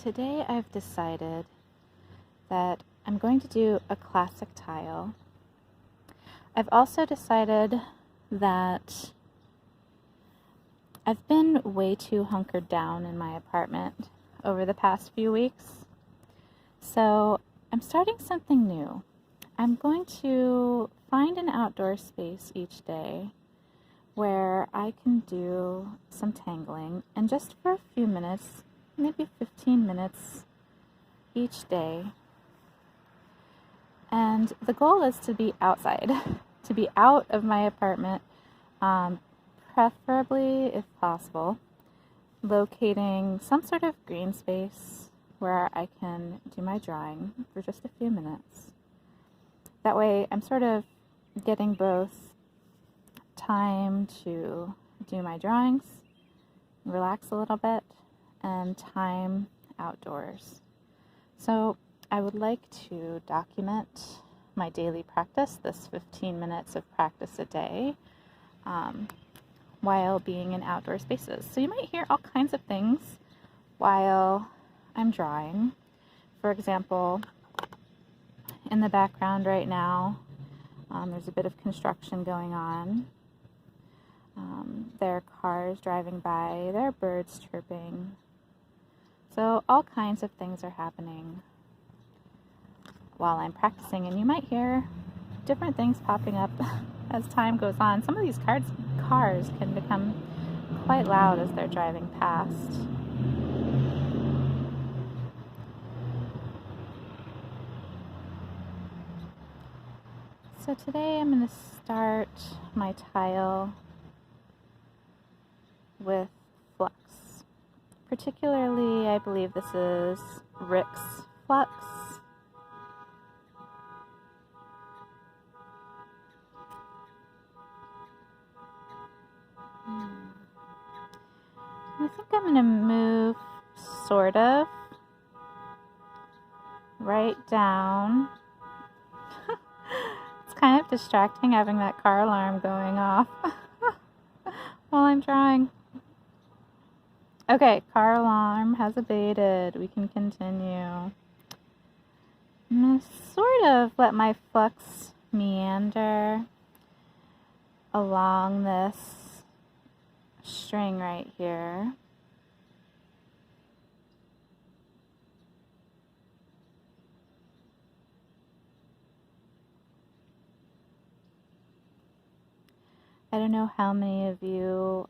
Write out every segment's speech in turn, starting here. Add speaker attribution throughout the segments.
Speaker 1: today I've decided that I'm going to do a classic tile. I've also decided that I've been way too hunkered down in my apartment over the past few weeks. So I'm starting something new. I'm going to find an outdoor space each day where I can do some tangling, and just for a few minutes, maybe 15 minutes each day. And the goal is to be outside, to be out of my apartment, preferably, if possible, locating some sort of green space where I can do my drawing for just a few minutes. That way I'm sort of getting both time to do my drawings, relax a little bit, and time outdoors. So I would like to document my daily practice, this 15 minutes of practice a day, while being in outdoor spaces. So you might hear all kinds of things while I'm drawing. For example, in the background right now, there's a bit of construction going on. There are cars driving by, there are birds chirping. So all kinds of things are happening while I'm practicing, and you might hear different things popping up as time goes on. Some of these cars can become quite loud as they're driving past. So today I'm going to start my tile with Flux. Particularly, I believe this is Rick's Flux. I think I'm going to move sort of right down. It's kind of distracting having that car alarm going off while I'm drawing. Okay, car alarm has abated. We can continue. I'm going to sort of let my flux meander along this string right here. I don't know how many of you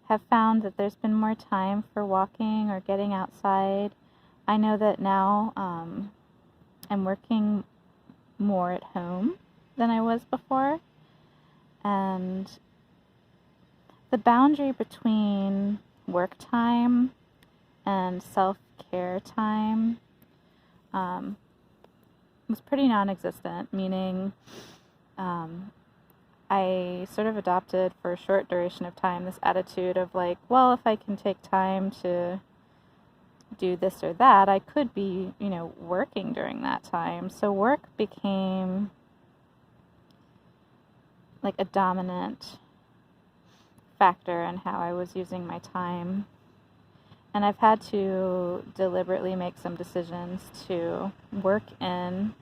Speaker 1: have found that there's been more time for walking or getting outside. I know that now I'm working more at home than I was before, and the boundary between work time and self-care time was pretty non-existent, meaning I sort of adopted for a short duration of time this attitude of like, well, if I can take time to do this or that, I could be, working during that time. So work became like a dominant factor in how I was using my time. And I've had to deliberately make some decisions to work in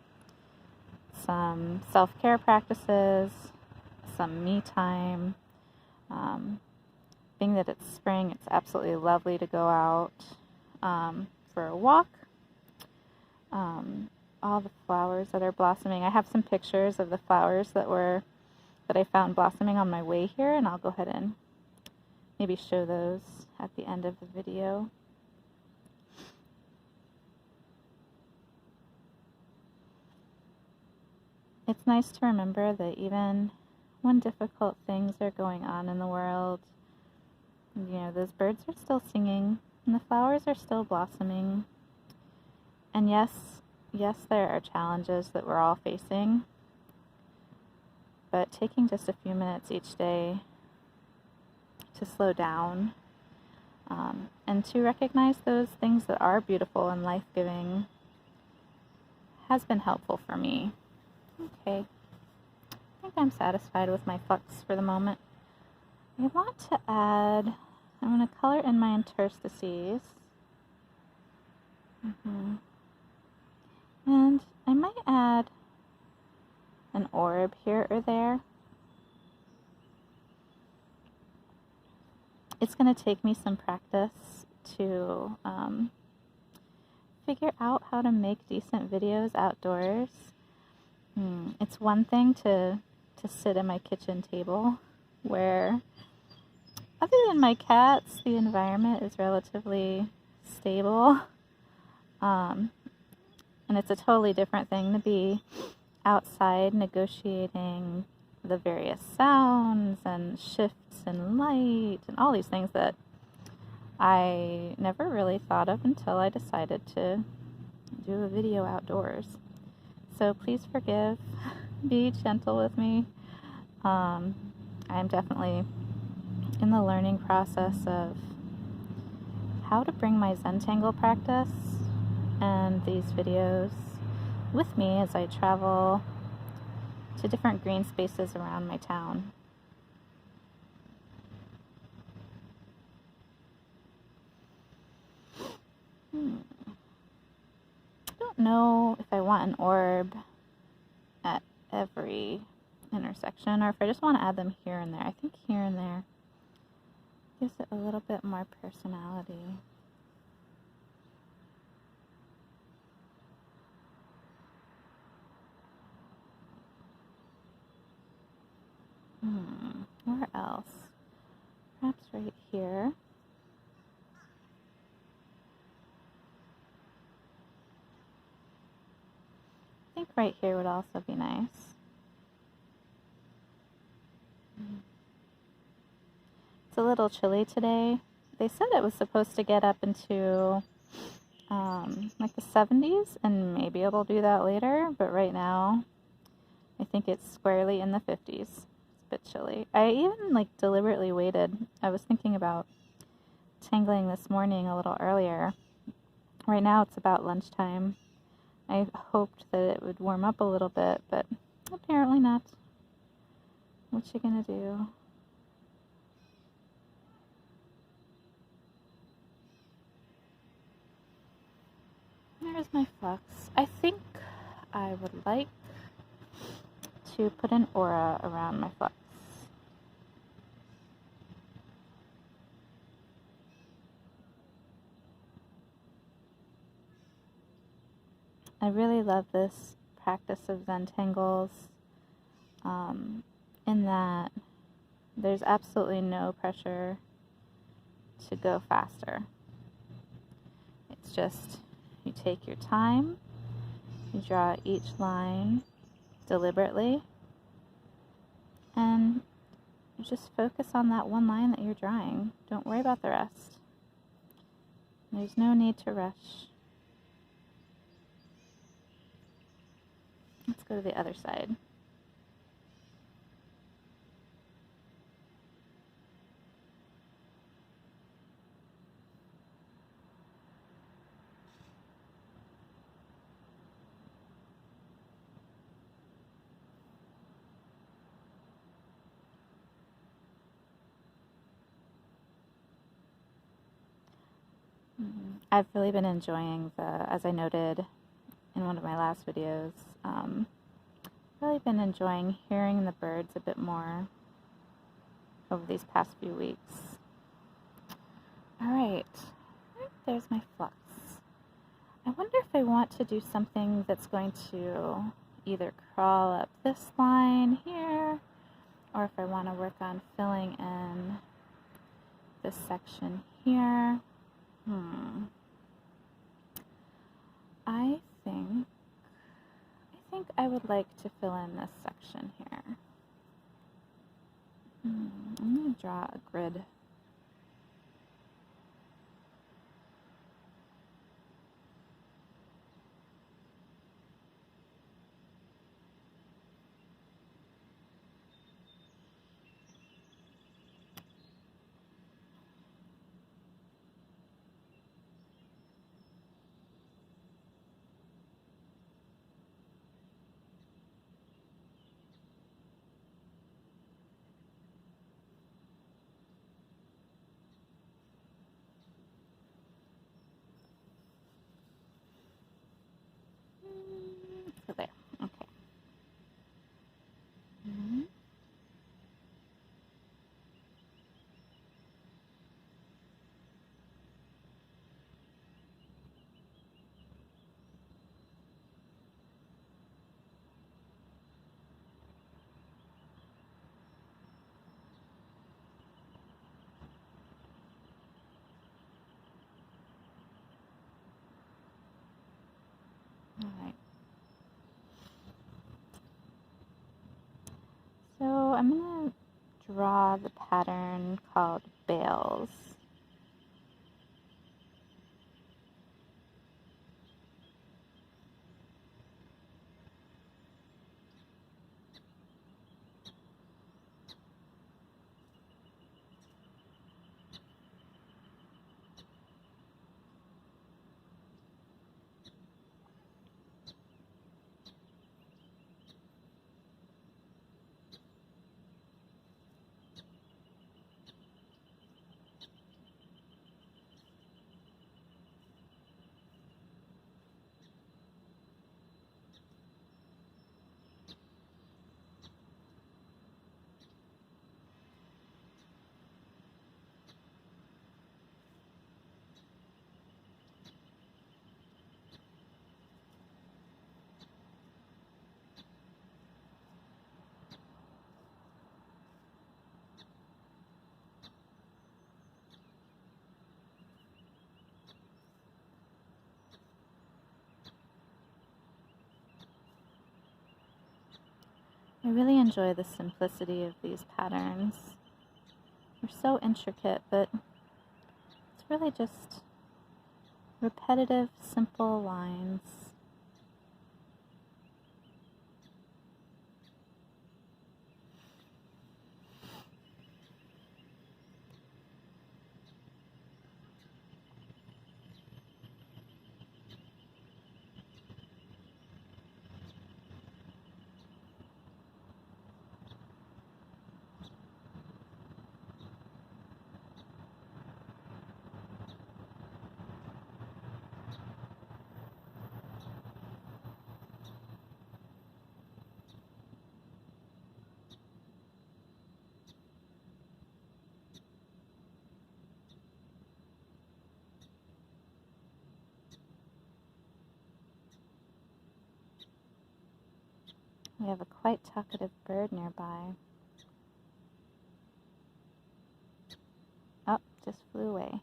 Speaker 1: some self-care practices, some me time. Being that it's spring, it's absolutely lovely to go out for a walk. All the flowers that are blossoming. I have some pictures of the flowers that I found blossoming on my way here, and I'll go ahead and maybe show those at the end of the video. It's nice to remember that even when difficult things are going on in the world, those birds are still singing and the flowers are still blossoming. And yes, there are challenges that we're all facing, but taking just a few minutes each day to slow down and to recognize those things that are beautiful and life-giving has been helpful for me. Okay, I think I'm satisfied with my flux for the moment. I want to add I'm going to color in my interstices. And I might add an orb here or there. It's going to take me some practice to figure out how to make decent videos outdoors. It's one thing to sit at my kitchen table where, other than my cats, the environment is relatively stable. And it's a totally different thing to be outside negotiating the various sounds and shifts in light and all these things that I never really thought of until I decided to do a video outdoors. So please forgive, be gentle with me. I'm definitely in the learning process of how to bring my Zentangle practice and these videos with me as I travel to different green spaces around my town. I don't know if I want an orb at every intersection or if I just want to add them here and there. I think here and there gives it a little bit more personality. Where else? Perhaps right here. I think right here would also be nice. It's a little chilly today. They said it was supposed to get up into like the 70s, and maybe it'll do that later, but right now I think it's squarely in the 50s. It's a bit chilly. I even like deliberately waited. I was thinking about tangling this morning a little earlier. Right now it's about lunchtime. I hoped that it would warm up a little bit, but apparently not. What you gonna do? There's my flux. I think I would like to put an aura around my flux. I really love this practice of Zentangles in that there's absolutely no pressure to go faster. It's just you take your time, you draw each line deliberately, and you just focus on that one line that you're drawing. Don't worry about the rest. There's no need to rush. Let's go to the other side. I've really been enjoying as I noted in one of my last videos, really been enjoying hearing the birds a bit more over these past few weeks. Alright, there's my flux. I wonder if I want to do something that's going to either crawl up this line here, or if I want to work on filling in this section here. I think I would like to fill in this section here. I'm going to draw a grid. draw the pattern called Bales. I really enjoy the simplicity of these patterns. They're so intricate, but it's really just repetitive, simple lines. We have a quite talkative bird nearby. Oh, just flew away.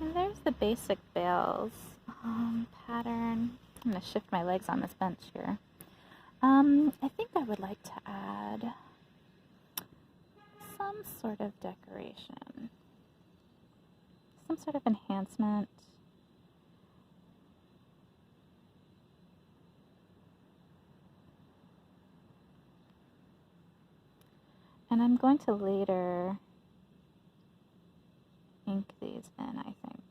Speaker 1: And there's the basic Bales pattern. I'm going to shift my legs on this bench here. I think I would like to add some sort of decoration, some sort of enhancement. And I'm going to later ink these in, I think.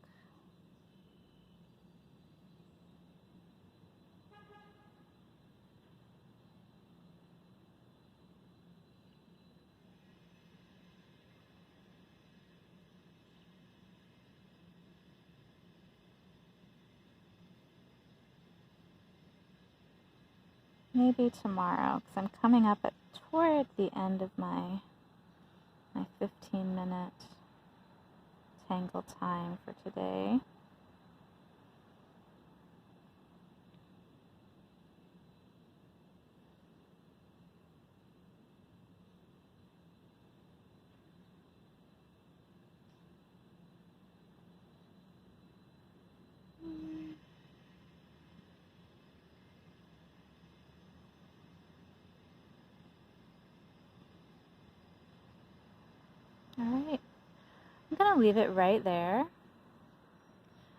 Speaker 1: Maybe tomorrow, because I'm coming up toward the end of my 15-minute tangle time for today. Alright, I'm going to leave it right there.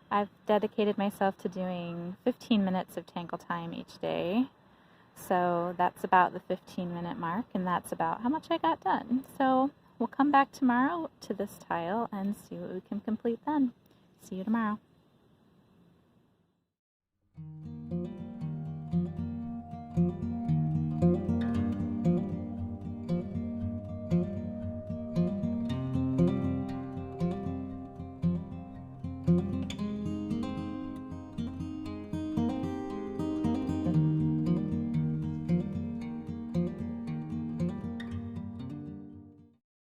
Speaker 1: I've dedicated myself to doing 15 minutes of tangle time each day. So that's about the 15-minute mark, and that's about how much I got done. So we'll come back tomorrow to this tile and see what we can complete then. See you tomorrow.